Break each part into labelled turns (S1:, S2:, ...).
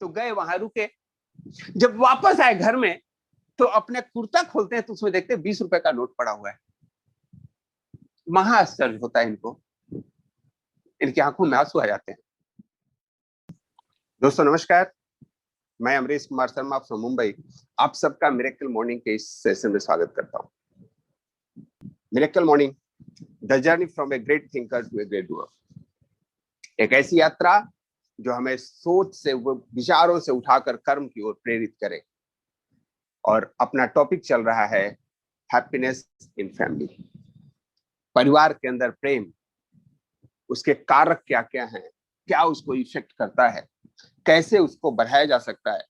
S1: तो गए, वहां रुके। जब वापस आए घर में तो अपने कुर्ता खोलते हैं तो उसमें देखते हैं 20 रुपए का नोट पड़ा हुआ है। महा आश्चर्य होता है इनको, इनकी आंखों में आंसू आ जाते हैं। दोस्तों नमस्कार, मैं अमरीश कुमार शर्मा फ्रॉम मुंबई आप सबका मिरेकल मॉर्निंग के इस सेशन में स्वागत करता हूं। Miracle morning, the journey from a great thinker to a great doer. एक ऐसी यात्रा जो हमें सोच से, विचारों से उठाकर कर्म की ओर प्रेरित करे। और अपना टॉपिक चल रहा है हैप्पीनेस इन फैमिली। परिवार के अंदर प्रेम, उसके कारक क्या क्या हैं, क्या उसको इफेक्ट करता है, कैसे उसको बढ़ाया जा सकता है।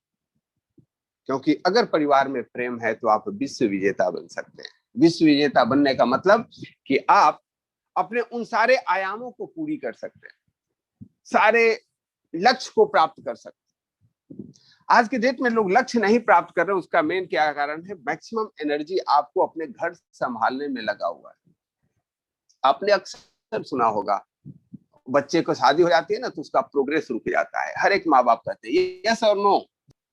S1: क्योंकि अगर परिवार में प्रेम है तो आप विश्व विजेता बन सकते हैं। विश्व विजेता बनने का मतलब कि आप अपने उन सारे आयामों को पूरी कर सकते हैं, सारे लक्ष्य को प्राप्त कर सकते हैं। आज के डेट में लोग लक्ष्य नहीं प्राप्त कर रहे, उसका मेन क्या कारण है? मैक्सिमम एनर्जी आपको अपने घर संभालने में लगा हुआ है। आपने अक्सर सुना होगा, बच्चे को शादी हो जाती है ना तो उसका प्रोग्रेस रुक जाता है। हर एक माँ बाप कहते हैं यस और नो,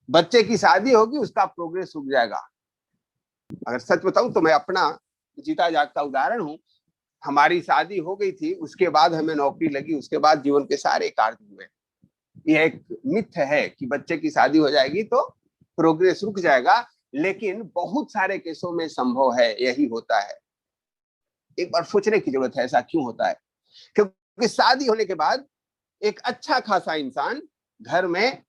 S1: बच्चे की शादी होगी उसका प्रोग्रेस रुक जाएगा। अगर सच बताऊं तो मैं अपना जीता जागता उदाहरण हूं। हमारी शादी हो गई थी, उसके बाद हमें नौकरी लगी, उसके बाद जीवन के सारे कार्य हुए। यह एक मिथ है कि बच्चे की शादी हो जाएगी तो प्रोग्रेस रुक जाएगा, लेकिन बहुत सारे केसों में संभव है, यही होता है। एक बार सोचने की जरूरत है ऐसा क्यों होता है। क्योंकि शादी होने के बाद एक अच्छा खासा इंसान घर में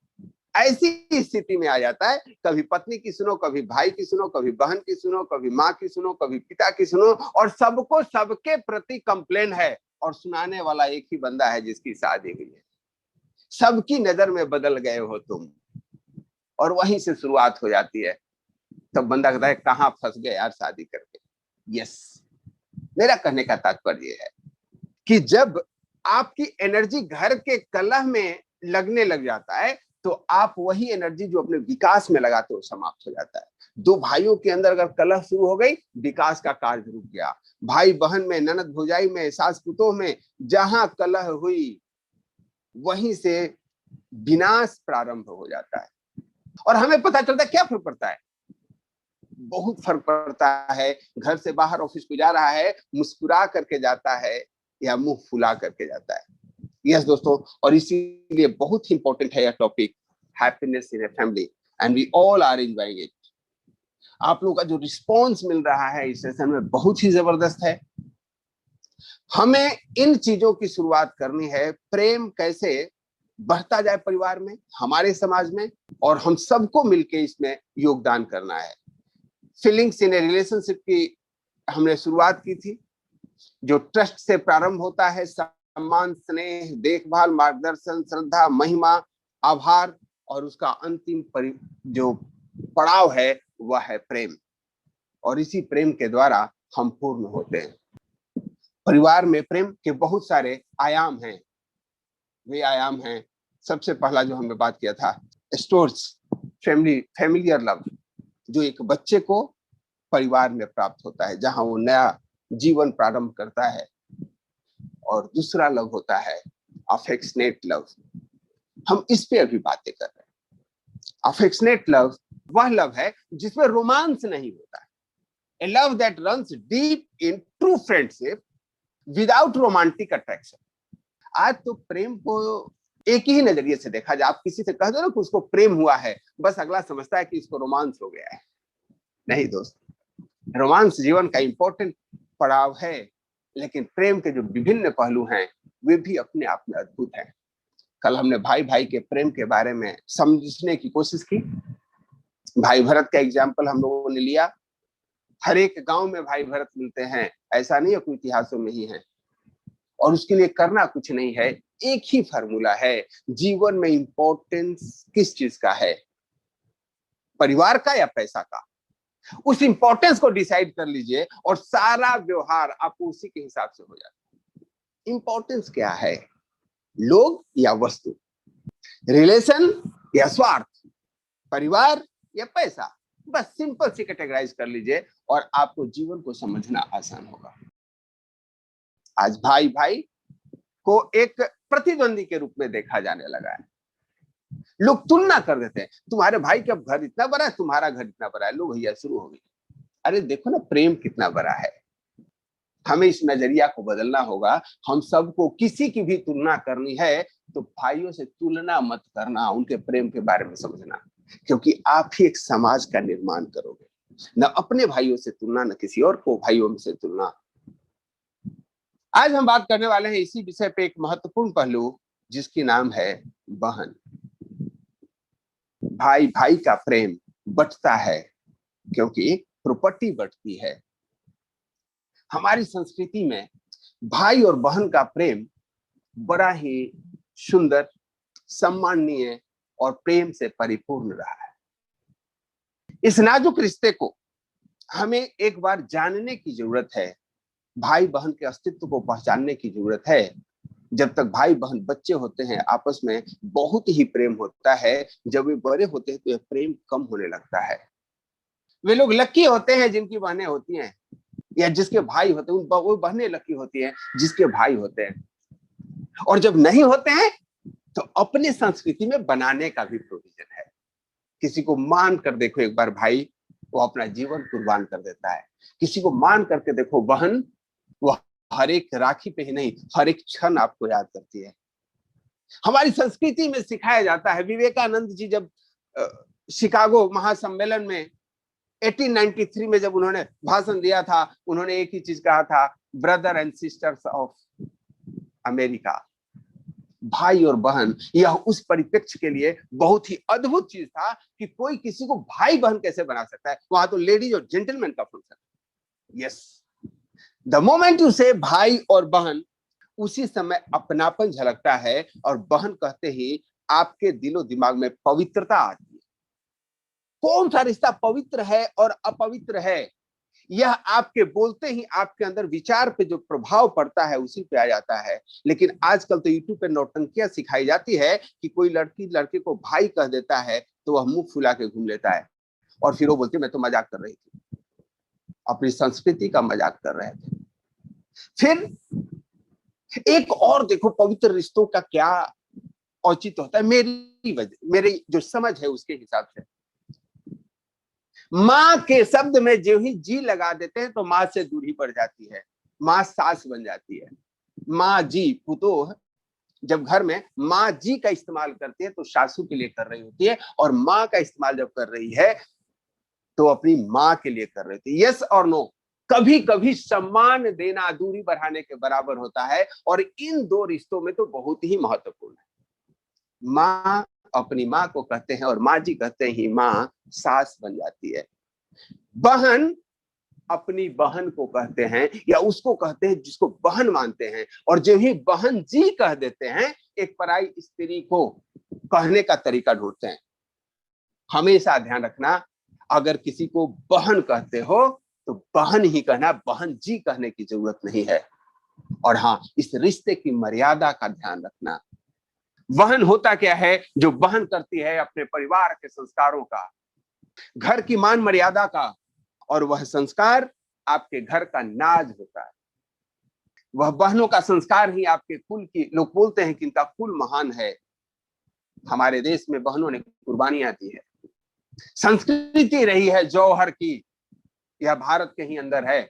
S1: ऐसी स्थिति में आ जाता है, कभी पत्नी की सुनो, कभी भाई की सुनो, कभी बहन की सुनो, कभी माँ की सुनो, कभी पिता की सुनो, और सबको सबके प्रति कंप्लेन है, और सुनाने वाला एक ही बंदा है जिसकी शादी हुई है। सबकी नजर में बदल गए हो तुम, और वहीं से शुरुआत हो जाती है। तब बंदा कहता है कहां फंस गए यार शादी करके। यस, मेरा कहने का तात्पर्य है कि जब आपकी एनर्जी घर के कलह में लगने लग जाता है तो आप वही एनर्जी जो अपने विकास में लगाते हो समाप्त हो जाता है। दो भाइयों के अंदर अगर कलह शुरू हो गई, विकास का कार्य रुक गया। भाई बहन में, ननद भौजाई में, सास पुतोह में जहां कलह हुई वहीं से विनाश प्रारंभ हो जाता है। और हमें पता चलता है क्या फर्क पड़ता है? बहुत फर्क पड़ता है। घर से बाहर ऑफिस को जा रहा है, मुस्कुरा करके जाता है या मुंह फुला करके जाता है। यस दोस्तों, और इसीलिए बहुत ही इंपॉर्टेंट है यह topic, happiness in a family, and we all are enjoying it. आप लोगों का जो रिस्पॉन्स मिल रहा है इस सेशन में बहुत ही जबरदस्त है। हमें इन चीजों की शुरुआत करनी है। प्रेम कैसे बढ़ता जाए परिवार में, हमारे समाज में, और हम सबको मिलकर इसमें योगदान करना है। फीलिंग्स इन ए रिलेशनशिप की हमने शुरुआत की थी, जो ट्रस्ट से प्रारंभ होता है। सम्मान, स्नेह, देखभाल, मार्गदर्शन, श्रद्धा, महिमा, आभार, और उसका अंतिम जो पड़ाव है वह है प्रेम। और इसी प्रेम के द्वारा हम पूर्ण होते हैं। परिवार में प्रेम के बहुत सारे आयाम हैं। वे आयाम हैं, सबसे पहला जो हमने बात किया था, स्टोर्स फैमिलियर लव, जो एक बच्चे को परिवार में प्राप्त होता है जहां वो नया जीवन प्रारंभ करता है। और दूसरा लव होता है अफेक्शनेट लव। हम इस पे अभी बातें कर रहे हैं। अफेक्शनेट लव वह लव है जिसमें रोमांस नहीं होता है। A love that runs deep in true friendship without romantic attraction. आज तो प्रेम को एक ही नजरिए से देखा जाए। आप किसी से कह दो ना कि उसको प्रेम हुआ है, बस अगला समझता है कि इसको रोमांस हो गया है। नहीं दोस्त, रोमांस जीवन का इंपॉर्टेंट पड़ाव है, लेकिन प्रेम के जो विभिन्न पहलू हैं वे भी अपने आप में अद्भुत हैं। कल हमने भाई भाई के प्रेम के बारे में समझने की कोशिश की। भाई भरत का एग्जाम्पल हम लोगों ने लिया। हर एक गांव में भाई भरत मिलते हैं, ऐसा नहीं है, कोई इतिहासों में ही है। और उसके लिए करना कुछ नहीं है, एक ही फार्मूला है। जीवन में इंपॉर्टेंस किस चीज का है, परिवार का या पैसा का? उस इंपॉर्टेंस को डिसाइड कर लीजिए और सारा व्यवहार आपको उसी के हिसाब से हो जाता है। इंपॉर्टेंस क्या है, लोग या वस्तु, रिलेशन या स्वार्थ, परिवार या पैसा? बस सिंपल सी कैटेगराइज कर लीजिए और आपको जीवन को समझना आसान होगा। आज भाई भाई को एक प्रतिद्वंदी के रूप में देखा जाने लगा है। लोग तुलना कर देते हैं, तुम्हारे भाई का घर इतना बड़ा है, तुम्हारा घर इतना बड़ा है, लो भैया शुरू हो गई। अरे देखो ना प्रेम कितना बड़ा है। हमें इस नजरिया को बदलना होगा। हम सबको किसी की भी तुलना करनी है तो भाइयों से तुलना मत करना, उनके प्रेम के बारे में समझना, क्योंकि आप ही एक समाज का निर्माण करोगे। न अपने भाइयों से तुलना, न किसी और को भाइयों से तुलना। आज हम बात करने वाले हैं इसी विषय पे, एक महत्वपूर्ण पहलू जिसकी नाम है बहन। भाई भाई का प्रेम बंटता है क्योंकि प्रॉपर्टी बंटती है। हमारी संस्कृति में भाई और बहन का प्रेम बड़ा ही सुंदर, सम्माननीय और प्रेम से परिपूर्ण रहा है। इस नाजुक रिश्ते को हमें एक बार जानने की जरूरत है, भाई बहन के अस्तित्व को पहचानने की जरूरत है। जब तक भाई बहन बच्चे होते हैं आपस में बहुत ही प्रेम होता है, जब वे बड़े होते हैं तो यह प्रेम कम होने लगता है। वे लोग लकी होते हैं जिनकी बहनें होती हैं, या जिसके भाई होते हैं, वो बहनें लकी होती हैं जिसके भाई होते हैं। और जब नहीं होते हैं तो अपने संस्कृति में बनाने का भी प्रोविजन है। किसी को मान कर देखो एक बार भाई, वो अपना जीवन कुर्बान कर देता है। किसी को मान करके देखो बहन, वो हर एक राखी पे ही नहीं, हर एक क्षण आपको याद करती है। हमारी संस्कृति में सिखाया जाता है। विवेकानंद जी जब शिकागो महासम्मेलन में 1893 में जब उन्होंने भाषण दिया था, उन्होंने एक ही चीज कहा था, brother and sisters of America. भाई और बहन, यह उस परिप्रेक्ष्य के लिए बहुत ही अद्भुत चीज था कि कोई किसी को भाई बहन कैसे बना सकता है। वहां तो लेडीज और जेंटलमैन का function. Yes, the moment you से भाई और बहन, उसी समय अपनापन झलकता है। और बहन कहते ही आपके दिलो दिमाग में पवित्रता आती है। कौन सा रिश्ता पवित्र है और अपवित्र है, यह आपके बोलते ही आपके अंदर विचार पे जो प्रभाव पड़ता है उसी पे आ जाता है। लेकिन आजकल तो यूट्यूब पे नौटंकियां सिखाई जाती है कि कोई लड़की लड़के को भाई कह देता है तो वह मुंह फुला के घूम लेता है, और फिर वो बोलती मैं तो मजाक कर रही थी, अपनी संस्कृति का मजाक कर रहे थे। फिर एक और देखो, पवित्र रिश्तों का क्या औचित्य होता है मेरी जो समझ है उसके हिसाब से। माँ के शब्द में जो ही जी लगा देते हैं तो माँ से दूरी बढ़ जाती है, माँ सास बन जाती है। माँ जी पुतोह जब घर में माँ जी का इस्तेमाल करती है तो सासू के लिए कर रही होती है, और माँ का इस्तेमाल जब कर रही है तो अपनी माँ के लिए कर रही थी। यस और नो, कभी कभी सम्मान देना दूरी बढ़ाने के बराबर होता है, और इन दो रिश्तों में तो बहुत ही महत्वपूर्ण है। माँ अपनी माँ को कहते हैं और माँ जी कहते ही माँ सास बन जाती है। बहन अपनी बहन को कहते हैं या उसको कहते हैं जिसको बहन मानते हैं, और जो ही बहन जी कह देते हैं एक पराई स्त्री को कहने का तरीका ढूंढते हैं। हमेशा ध्यान रखना, अगर किसी को बहन कहते हो तो बहन ही कहना, बहन जी कहने की जरूरत नहीं है। और हाँ, इस रिश्ते की मर्यादा का ध्यान रखना। बहन होता क्या है, जो बहन करती है अपने परिवार के संस्कारों का, घर की मान मर्यादा का, और वह संस्कार आपके घर का नाज होता है। वह बहनों का संस्कार ही आपके कुल की, लोग बोलते हैं कि इनका कुल महान है। हमारे देश में बहनों ने कुर्बानियां दी है, संस्कृति रही है जौहर की, यह भारत के ही अंदर है।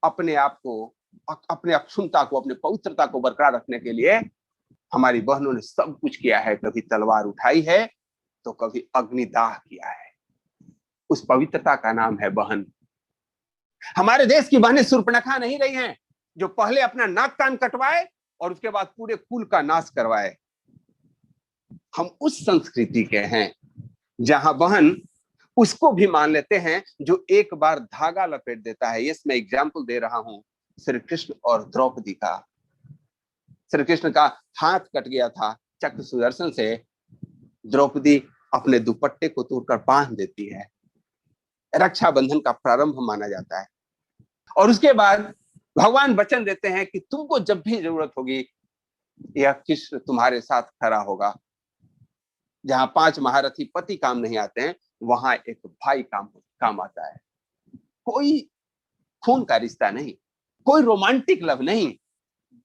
S1: अपने आप को, अपने अक्षुणता को, अपने पवित्रता को बरकरार रखने के लिए हमारी बहनों ने सब कुछ किया है। कभी तलवार उठाई है तो कभी अग्निदाह किया है। उस पवित्रता का नाम है बहन। हमारे देश की बहनें शूर्पणखा नहीं रही हैं, जो पहले अपना नाक कान कटवाए और उसके बाद पूरे कुल का नाश करवाए। हम उस संस्कृति के हैं जहां बहन उसको भी मान लेते हैं जो एक बार धागा लपेट देता है। यस, मैं एग्जाम्पल दे रहा हूं श्री कृष्ण और द्रौपदी का। श्री कृष्ण का हाथ कट गया था चक्र सुदर्शन से, द्रौपदी अपने दुपट्टे को तोड़कर बांध देती है। रक्षाबंधन का प्रारंभ माना जाता है। और उसके बाद भगवान वचन देते हैं कि तुमको जब भी जरूरत होगी यह कृष्ण तुम्हारे साथ खड़ा होगा। जहां 5 महारथी पति काम नहीं आते हैं, वहां एक भाई काम आता है। कोई खून का रिश्ता नहीं, कोई रोमांटिक लव नहीं,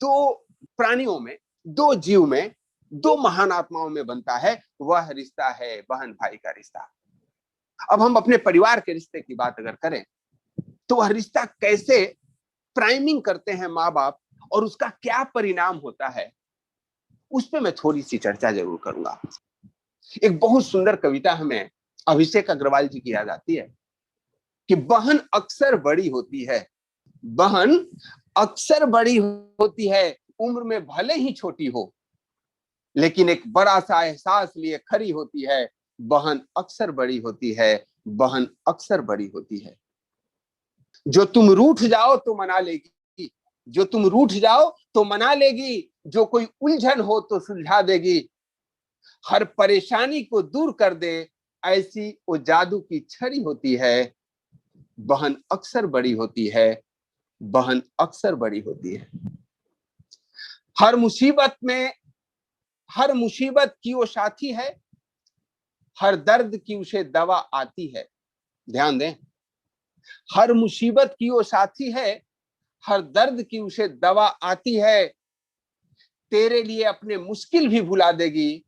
S1: दो प्राणियों में, दो जीव में दो महान आत्माओं में बनता है, वह रिश्ता है बहन भाई का रिश्ता। अब हम अपने परिवार के रिश्ते की बात अगर करें तो वह रिश्ता कैसे प्राइमिंग करते हैं माँ बाप और उसका क्या परिणाम होता है, उस पर मैं थोड़ी सी चर्चा जरूर करूंगा। एक बहुत सुंदर कविता हमें अभिषेक अग्रवाल जी की याद आती है कि बहन अक्सर बड़ी होती है, बहन अक्सर बड़ी होती है, उम्र में भले ही छोटी हो, लेकिन एक बड़ा सा एहसास लिए खड़ी होती है। बहन अक्सर बड़ी होती है, बहन अक्सर बड़ी होती है। जो तुम रूठ जाओ तो मना लेगी, जो तुम रूठ जाओ तो मना लेगी, जो कोई उलझन हो तो सुलझा देगी, हर परेशानी को दूर कर दे, ऐसी वो जादू की छड़ी होती है। बहन अक्सर बड़ी होती है, बहन अक्सर बड़ी होती है। हर मुसीबत में, हर मुसीबत की वो साथी है, हर दर्द की उसे दवा आती है। ध्यान दें, हर मुसीबत की वो साथी है, हर दर्द की उसे दवा आती है, तेरे लिए अपने मुश्किल भी भुला देगी,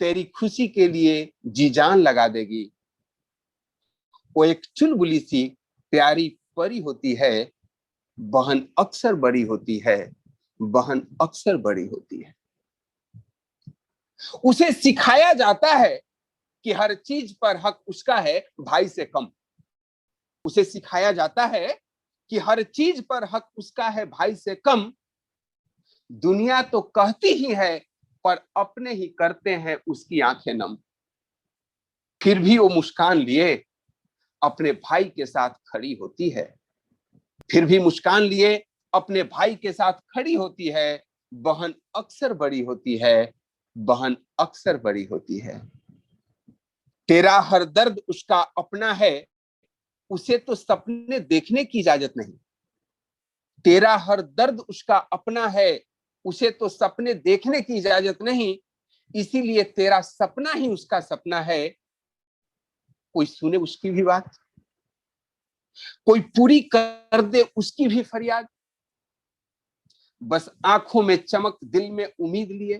S1: तेरी खुशी के लिए जी जान लगा देगी। वो एक चुलबुली सी प्यारी परी होती है, बहन अक्सर बड़ी होती है, बहन अक्सर बड़ी होती है। उसे सिखाया जाता है कि हर चीज पर हक उसका है भाई से कम। उसे सिखाया जाता है कि हर चीज पर हक उसका है भाई से कम। दुनिया तो कहती ही है, पर अपने ही करते हैं उसकी आंखें नम। फिर भी वो मुस्कान लिए अपने भाई के साथ खड़ी होती है, फिर भी मुस्कान लिए अपने भाई के साथ खड़ी होती है। बहन अक्सर बड़ी होती है, बहन अक्सर बड़ी होती है। तेरा हर दर्द उसका अपना है, उसे तो सपने देखने की इजाजत नहीं। तेरा हर दर्द उसका अपना है, उसे तो सपने देखने की इजाजत नहीं, इसीलिए तेरा सपना ही उसका सपना है। कोई सुने उसकी भी बात, कोई पूरी कर दे उसकी भी फरियाद। बस आंखों में चमक, दिल में उम्मीद लिए,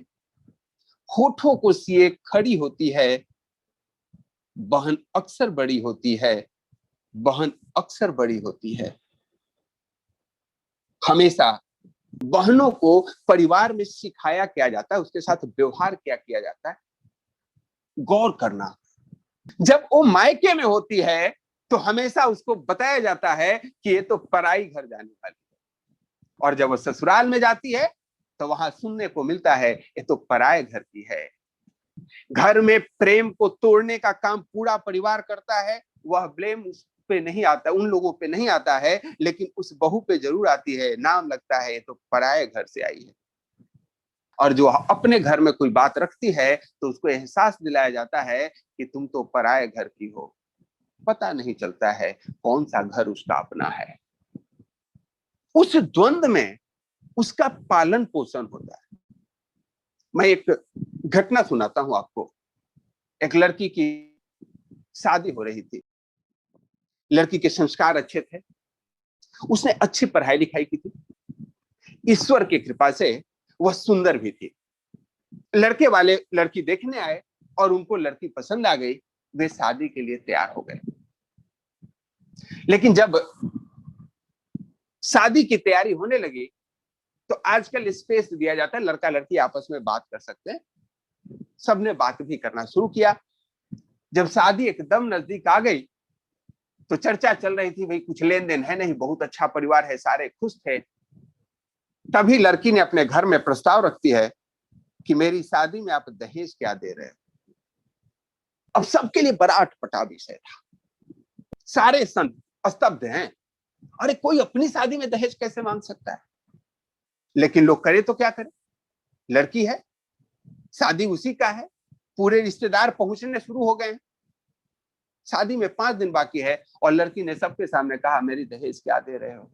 S1: होठों को सिए खड़ी होती है। बहन अक्सर बड़ी होती है, बहन अक्सर बड़ी होती है। हमेशा बहनों को परिवार में सिखाया क्या जाता है, उसके साथ व्यवहार क्या किया जाता है, गौर करना। जब वो मायके में होती है तो हमेशा उसको बताया जाता है कि ये तो पराई घर जाने वाली है, और जब वो ससुराल में जाती है तो वहां सुनने को मिलता है ये तो पराये घर की है। घर में प्रेम को तोड़ने का काम पूरा परिवार करता है। वह ब्लेम उस पे नहीं आता, उन लोगों पे नहीं आता है, लेकिन उस बहू पे जरूर आती है। नाम लगता है ये तो पराये घर से आई है। और जो अपने घर में कोई बात रखती है तो उसको एहसास दिलाया जाता है कि तुम तो पराये घर की हो। पता नहीं चलता है कौन सा घर उसका अपना है। उस द्वंद में उसका पालन पोषण होता है। मैं एक घटना सुनाता हूं आपको। एक लड़की की शादी हो रही थी, लड़की के संस्कार अच्छे थे, उसने अच्छी पढ़ाई लिखाई की थी, ईश्वर की कृपा से वह सुंदर भी थी। लड़के वाले लड़की देखने आए और उनको लड़की पसंद आ गई, वे शादी के लिए तैयार हो गए। लेकिन जब शादी की तैयारी होने लगी तो आजकल स्पेस दिया जाता है, लड़का लड़की आपस में बात कर सकते हैं। सबने बात भी करना शुरू किया। जब शादी एकदम नजदीक आ गई तो चर्चा चल रही थी, भाई कुछ लेन देन है नहीं, बहुत अच्छा परिवार है, सारे खुश थे। तभी लड़की ने अपने घर में प्रस्ताव रखती है कि मेरी शादी में आप दहेज क्या दे रहे हो। अब सबके लिए बड़ा अटपटा विषय था, सारे संत स्तब्ध हैं। अरे कोई अपनी शादी में दहेज कैसे मांग सकता है। लेकिन लोग करे तो क्या करें, लड़की है, शादी उसी का है, पूरे रिश्तेदार पहुंचने शुरू हो गए हैं। शादी में 5 दिन बाकी है और लड़की ने सबके सामने कहा मेरी दहेज क्या दे रहे हो।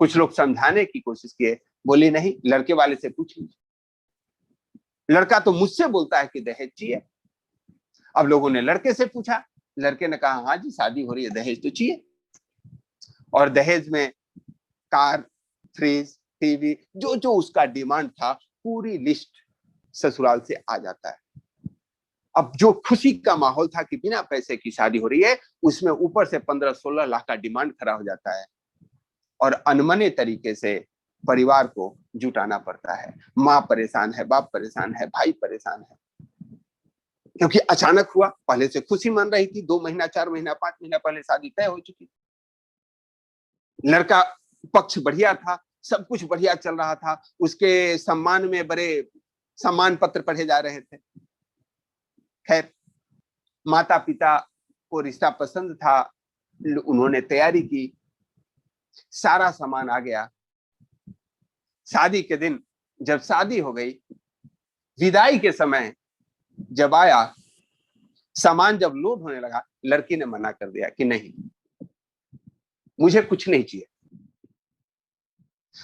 S1: कुछ लोग समझाने की कोशिश किए, बोली नहीं, लड़के वाले से पूछ लीजिए, लड़का तो मुझसे बोलता है कि दहेज चाहिए। अब लोगों ने लड़के से पूछा, लड़के ने कहा हाँ जी शादी हो रही है, दहेज तो चाहिए। और दहेज में कार, फ्रिज, टीवी, जो जो उसका डिमांड था पूरी लिस्ट ससुराल से आ जाता है। अब जो खुशी का माहौल था कि बिना पैसे की शादी हो रही है, उसमें ऊपर से 15-16 लाख का डिमांड खड़ा हो जाता है और अनमने तरीके से परिवार को जुटाना पड़ता है। माँ परेशान है, बाप परेशान है, भाई परेशान है, क्योंकि अचानक हुआ। पहले से खुशी मन रही थी, 2 महीना, 4 महीना, 5 महीना पहले शादी तय हो चुकी। लड़का पक्ष बढ़िया था, सब कुछ बढ़िया चल रहा था, उसके सम्मान में बड़े सम्मान पत्र पढ़े जा रहे थे। खैर, माता पिता को रिश्ता पसंद था, उन्होंने तैयारी की, सारा सामान आ गया। शादी के दिन जब शादी हो गई, विदाई के समय जब आया, सामान जब लोड होने लगा, लड़की ने मना कर दिया कि नहीं, मुझे कुछ नहीं चाहिए।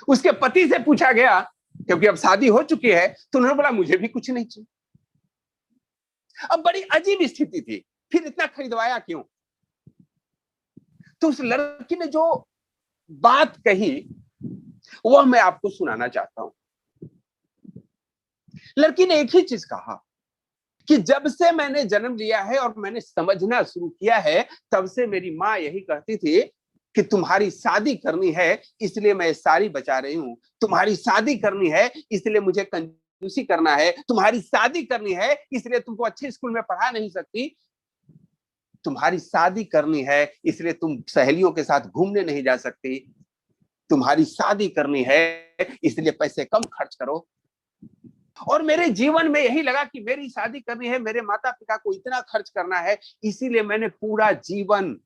S1: उसके पति से पूछा गया, क्योंकि अब शादी हो चुकी है, तो उन्होंने बोला मुझे भी कुछ नहीं चाहिए। अब बड़ी अजीब स्थिति थी, फिर इतना खरीदवाया क्यों? तो उस लड़की ने जो बात कही वह मैं आपको सुनाना चाहता हूं। लड़की ने एक ही चीज कहा कि जब से मैंने जन्म लिया है और मैंने समझना शुरू किया है, तब से मेरी माँ यही कहती थी कि तुम्हारी शादी करनी है इसलिए मैं साड़ी बचा रही हूं, तुम्हारी शादी करनी है इसलिए मुझे कंजूसी करना है, तुम्हारी शादी करनी है इसलिए तुमको अच्छे स्कूल में पढ़ा नहीं सकती, तुम्हारी शादी करनी है इसलिए तुम सहेलियों के साथ घूमने नहीं जा सकती, तुम्हारी शादी करनी है इसलिए पैसे कम खर्च करो। और मेरे जीवन में यही लगा कि मेरी शादी करनी है, मेरे माता पिता को इतना खर्च करना है, इसीलिए मैंने पूरा जीवन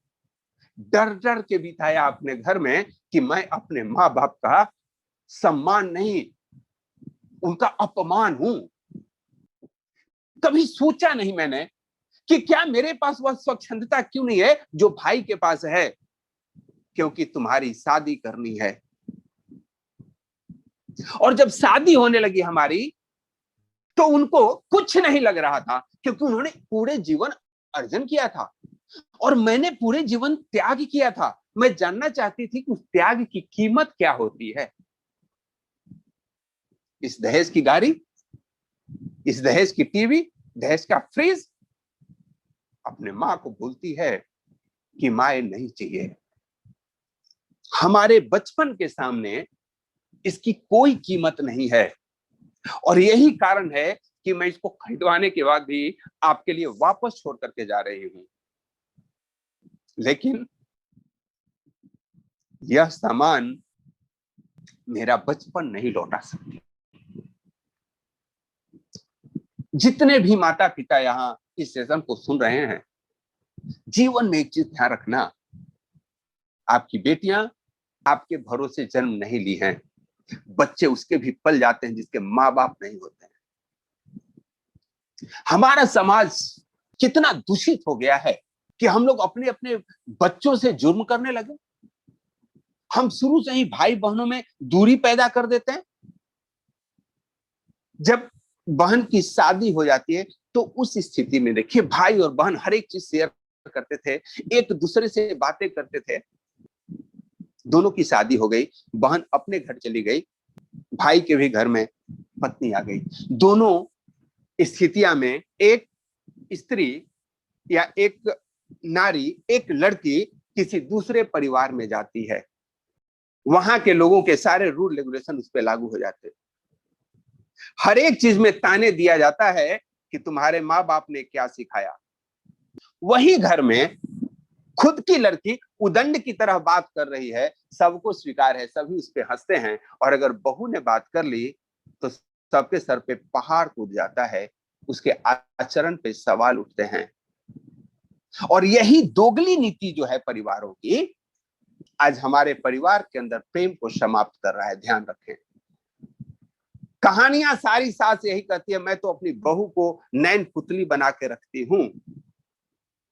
S1: डर डर के बिताया अपने घर में कि मैं अपने माँ बाप का सम्मान नहीं, उनका अपमान हूं। कभी सोचा नहीं मैंने कि क्या मेरे पास वह स्वच्छंदता क्यों नहीं है जो भाई के पास है, क्योंकि तुम्हारी शादी करनी है। और जब शादी होने लगी हमारी, तो उनको कुछ नहीं लग रहा था, क्योंकि उन्होंने पूरे जीवन अर्जन किया था और मैंने पूरे जीवन त्याग किया था। मैं जानना चाहती थी कि उस त्याग की कीमत क्या होती है। इस दहेज की गाड़ी, इस दहेज की टीवी, दहेज का फ्रिज, अपने मां को बोलती है कि मां नहीं चाहिए। हमारे बचपन के सामने इसकी कोई कीमत नहीं है और यही कारण है कि मैं इसको खरीदवाने के बाद भी आपके लिए वापस छोड़ करके जा रही हूं। लेकिन यह सामान मेरा बचपन नहीं लौटा सकती। जितने भी माता पिता यहां इस सेशन को सुन रहे हैं, जीवन में एक चीज ध्यान रखना, आपकी बेटियां आपके भरोसे जन्म नहीं ली हैं, बच्चे उसके भी पल जाते हैं जिसके माँ बाप नहीं होते हैं। हमारा समाज कितना दूषित हो गया है कि हम लोग अपने अपने बच्चों से जुर्म करने लगे। हम शुरू से ही भाई बहनों में दूरी पैदा कर देते हैं। जब बहन की शादी हो जाती है तो उस स्थिति में देखिए, भाई और बहन हर एक चीज शेयर करते थे, एक दूसरे से बातें करते थे। दोनों की शादी हो गई, बहन अपने घर चली गई, भाई के भी घर में पत्नी आ गई। दोनों स्थितियां में एक स्त्री या एक नारी, एक लड़की किसी दूसरे परिवार में जाती है, वहां के लोगों के सारे रूल रेगुलेशन उस पर लागू हो जाते। हर एक चीज में ताने दिया जाता है कि तुम्हारे माँ बाप ने क्या सिखाया। वही घर में खुद की लड़की उदंड की तरह बात कर रही है, सबको स्वीकार है, सभी उस पर हंसते हैं, और अगर बहू ने बात कर ली तो सबके सर पे पहाड़ टूट जाता है, उसके आचरण पे सवाल उठते हैं। और यही दोगली नीति जो है परिवारों की, आज हमारे परिवार के अंदर प्रेम को समाप्त कर रहा है। ध्यान रखें, कहानियां सारी सास यही कहती है, मैं तो अपनी बहू को नैन पुतली बना के रखती हूं।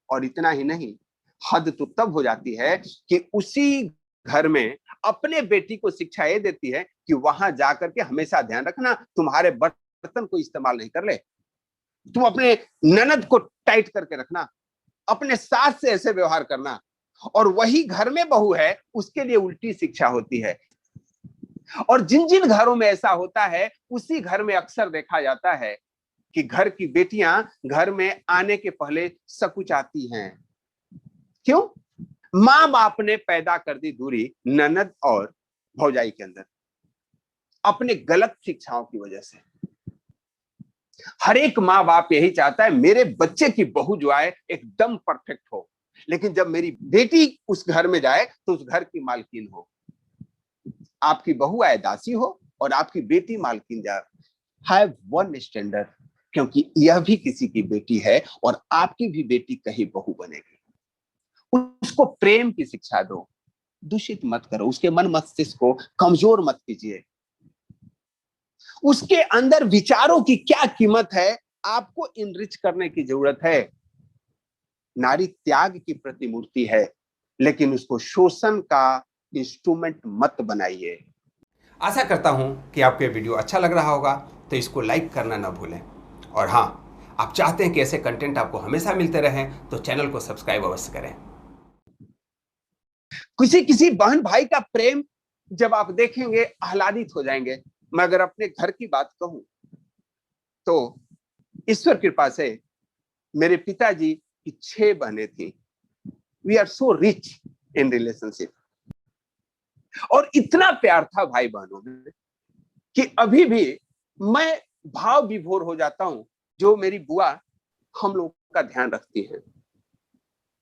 S1: और इतना ही नहीं, हद तो तब हो जाती है कि उसी घर में अपने बेटी को शिक्षा ये देती है कि वहां जाकर के हमेशा ध्यान रखना, तुम्हारे बर्तन को इस्तेमाल नहीं कर ले, तुम अपने ननद को टाइट करके रखना, अपने सास से ऐसे व्यवहार करना। और वही घर में बहू है, उसके लिए उल्टी शिक्षा होती है। और जिन जिन घरों में ऐसा होता है, उसी घर में अक्सर देखा जाता है कि घर की बेटियां घर में आने के पहले सकुचाती हैं। क्यों? माँ बाप ने पैदा कर दी दूरी ननद और भौजाई के अंदर, अपने गलत शिक्षाओं की वजह से। हर एक माँ बाप यही चाहता है मेरे बच्चे की बहू जो आए एकदम परफेक्ट हो, लेकिन जब मेरी बेटी उस घर में जाए तो उस घर की मालकिन हो। आपकी बहू आए दासी हो और आपकी बेटी मालकिन जाए, हैव वन स्टैंडर्ड, क्योंकि यह भी किसी की बेटी है और आपकी भी बेटी कहीं बहू बनेगी। उसको प्रेम की शिक्षा दो, दूषित मत करो, उसके मन मस्तिष्क को कमजोर मत कीजिए। उसके अंदर विचारों की क्या कीमत है, आपको इनरिच करने की जरूरत है। नारी त्याग की प्रतिमूर्ति है, लेकिन उसको शोषण का इंस्ट्रूमेंट मत बनाइए।
S2: आशा करता हूं कि आपको ये वीडियो अच्छा लग रहा होगा, तो इसको लाइक करना ना भूलें। और हाँ, आप चाहते हैं कि ऐसे कंटेंट आपको हमेशा मिलते रहें तो चैनल को सब्सक्राइब अवश्य करें।
S1: किसी किसी बहन भाई का प्रेम जब आप देखेंगे आह्लादित हो जाएंगे। मैं अगर अपने घर की बात कहूं तो ईश्वर कृपा से मेरे पिताजी की 6 बहनें थी। We are so rich in relationship, और इतना प्यार था भाई बहनों में कि अभी भी मैं भाव विभोर हो जाता हूं जो मेरी बुआ हम लोग का ध्यान रखती है।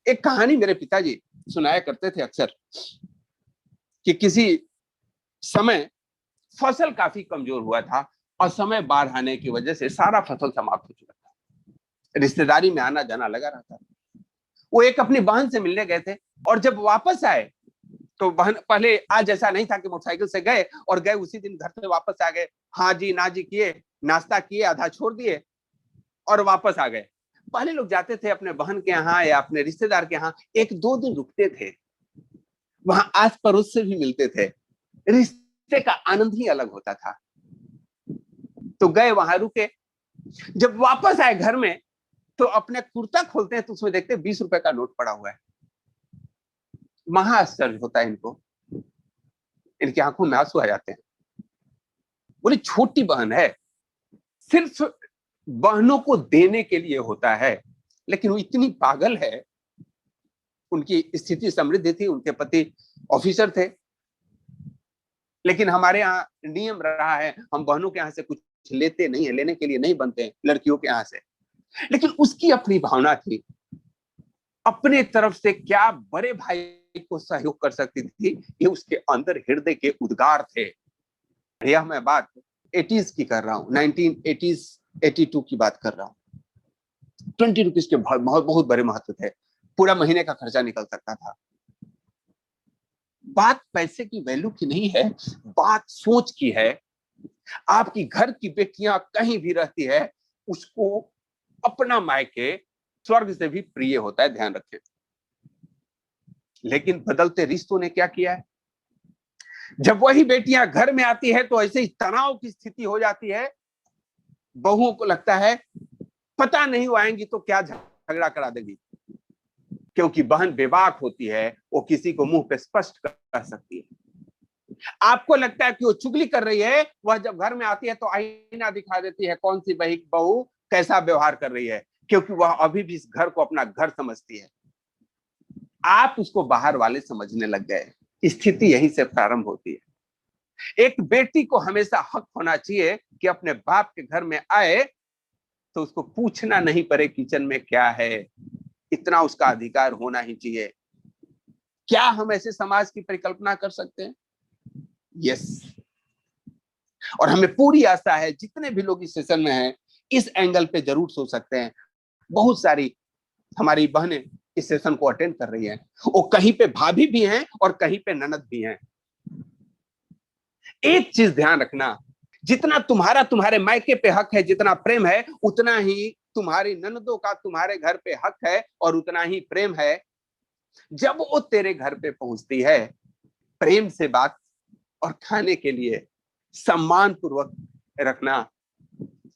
S1: एक कहानी मेरे पिताजी सुनाया करते थे अक्सर कि किसी समय फसल काफी कमजोर हुआ था और समय बाढ़ आने की वजह से सारा फसल समाप्त हो चुका था। रिश्तेदारी में आना जाना लगा रहता। वो एक अपनी बहन से मिलने गए थे और जब वापस आए तो बहन, पहले आज ऐसा नहीं था कि मोटरसाइकिल से गए और गए उसी दिन घर से वापस आ गए, हाँ जी ना जी किए, नाश्ता किए, आधा छोड़ दिए और वापस आ गए। पहले लोग जाते थे अपने बहन के यहाँ या अपने रिश्तेदार के यहाँ, 1-2 दिन रुकते थे, वहां आस पड़ोस से भी मिलते थे, रिश्ते का आनंद ही अलग होता था। तो गए वहां रुके, जब वापस आए घर में तो अपने कुर्ता खोलते हैं तो उसमें देखते 20 रुपए का नोट पड़ा हुआ है। महा आश्चर्य होता है इनको, इनकी आंखों में आंसू आ जाते हैं। बोले छोटी बहन है, सिर्फ बहनों को देने के लिए होता है, लेकिन वो इतनी पागल है। उनकी स्थिति समृद्ध थी, उनके पति ऑफिसर थे, लेकिन हमारे यहाँ नियम रहा है हम बहनों के यहाँ से कुछ लेते नहीं है, लेने के लिए नहीं बनते हैं लड़कियों के यहाँ से। लेकिन उसकी अपनी भावना थी, अपने तरफ से क्या बड़े भाई को सहयोग कर सकती थी, ये उसके अंदर हृदय के उद्गार थे। यह मैं बात 80s की कर रहा हूँ, 1980s 82 की बात कर रहा हूँ। 20 रुपीज के बहुत बहुत बड़े महत्व थे, पूरा महीने का खर्चा निकल सकता था। बात पैसे की वैल्यू की नहीं है, बात सोच की है। आपकी घर की बेटियां कहीं भी रहती है, उसको अपना मायके स्वर्ग से भी प्रिय होता है, ध्यान रखें। लेकिन बदलते रिश्तों ने क्या किया है, जब वही बेटियां घर में आती है तो ऐसे ही तनाव की स्थिति हो जाती है। बहुओं को लगता है पता नहीं वो आएंगी तो क्या झगड़ा करा देगी, क्योंकि बहन बेबाक होती है, वो किसी को मुंह पे स्पष्ट कर सकती है। आपको लगता है कि वो चुगली कर रही है, वह जब घर में आती है तो आईना दिखा देती है कौन सी बहू कैसा व्यवहार कर रही है, क्योंकि वह अभी भी इस घर को अपना घर समझती है। आप उसको बाहर वाले समझने लग गए। स्थिति यहीं से प्रारंभ होती है। एक बेटी को हमेशा हक होना चाहिए कि अपने बाप के घर में आए तो उसको पूछना नहीं पड़े किचन में क्या है, इतना उसका अधिकार होना ही चाहिए। क्या हम ऐसे समाज की परिकल्पना कर सकते हैं? यस। और हमें पूरी आशा है जितने भी लोग इस सेशन में हैं इस एंगल पे जरूर सोच सकते हैं। बहुत सारी हमारी बहनें इस सेशन को अटेंड कर रही हैं, वो कहीं पे भाभी भी हैं और कहीं पे ननद भी हैं। एक चीज ध्यान रखना, जितना तुम्हारा तुम्हारे मायके पे हक है, जितना प्रेम है, उतना ही तुम्हारी ननदों का तुम्हारे घर पे हक है और उतना ही प्रेम है। जब वो तेरे घर पे पहुंचती है, प्रेम से बात और खाने के लिए सम्मान पूर्वक रखना,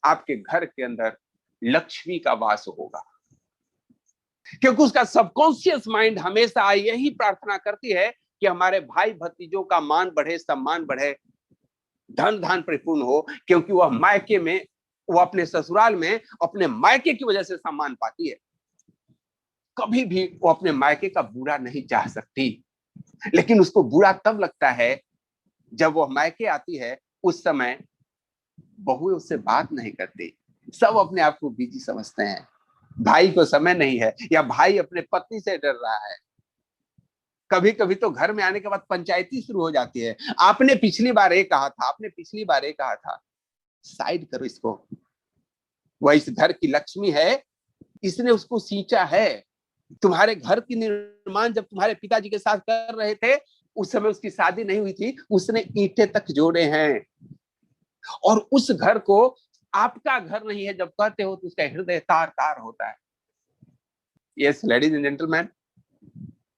S1: आपके घर के अंदर लक्ष्मी का वास होगा। क्योंकि उसका सबकॉन्शियस माइंड हमेशा यही प्रार्थना करती है कि हमारे भाई भतीजों का मान बढ़े, सम्मान बढ़े, धन धान परिपूर्ण हो, क्योंकि वह मायके में, वो अपने ससुराल में अपने मायके की वजह से सम्मान पाती है। कभी भी वो अपने मायके का बुरा नहीं चाह सकती, लेकिन उसको बुरा तब लगता है जब वो मायके आती है। उस समय बहुएं उससे बात नहीं करती, सब अपने आप को बिजी समझते हैं, भाई को समय नहीं है, या भाई अपने पत्नी से डर रहा है। कभी कभी तो घर में आने के बाद पंचायती शुरू हो जाती है। आपने पिछली बार ये कहा था, आपने पिछली बार ये कहा था, साइड करो इसको, वह इस घर की लक्ष्मी है, इसने उसको सींचा है। तुम्हारे घर की निर्माण जब तुम्हारे पिताजी के साथ कर रहे थे, उस समय उसकी शादी नहीं हुई थी, उसने ईंटें तक जोड़े हैं। और उस घर को आपका घर नहीं है जब कहते हो तो उसका हृदय तार तार होता है। यस लेडीज एंड जेंटलमैन,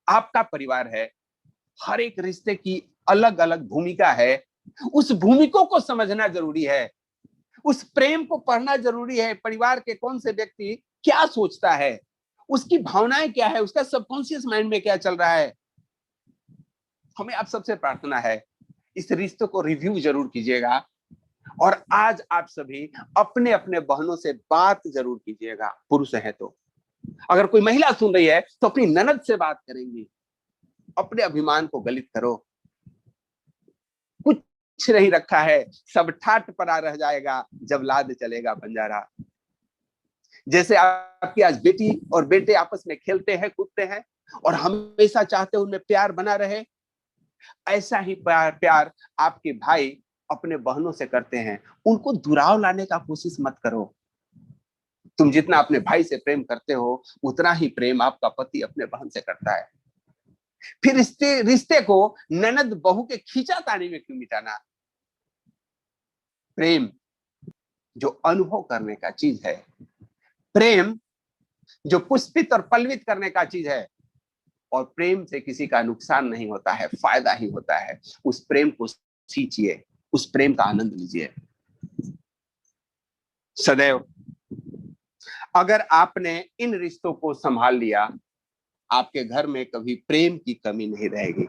S1: आपका परिवार है, हर एक रिश्ते की अलग अलग भूमिका है। उस भूमिका को समझना जरूरी है, उस प्रेम को पढ़ना जरूरी है। परिवार के कौन से व्यक्ति क्या सोचता है, उसकी भावनाएं क्या है, उसका सबकॉन्शियस माइंड में क्या चल रहा है। हमें आप सबसे प्रार्थना है, इस रिश्ते को रिव्यू जरूर कीजिएगा। और आज आप सभी अपने अपने बहनों से बात जरूर कीजिएगा। पुरुष है तो, अगर कोई महिला सुन रही है तो अपनी ननद से बात करेंगी। अपने अभिमान को गलित करो, कुछ नहीं रखा है, सब ठाट पड़ा रह जाएगा जब लाद चलेगा बंजारा। जैसे आपकी आज बेटी और बेटे आपस में खेलते हैं, कूदते हैं और हमेशा चाहते हैं उनमें प्यार बना रहे, ऐसा ही प्यार आपके भाई अपने बहनों से करते हैं। उनको दुराव लाने का कोशिश मत करो। तुम जितना अपने भाई से प्रेम करते हो, उतना ही प्रेम आपका पति अपने बहन से करता है। फिर रिश्ते को ननद बहू के खींचातानी में क्यों मिटाना। प्रेम जो अनुभव करने का चीज है, प्रेम जो पुष्पित और पल्वित करने का चीज है, और प्रेम से किसी का नुकसान नहीं होता है, फायदा ही होता है। उस प्रेम को सींचिए, उस प्रेम का आनंद लीजिए सदैव। अगर आपने इन रिश्तों को संभाल लिया, आपके घर में कभी प्रेम की कमी नहीं रहेगी।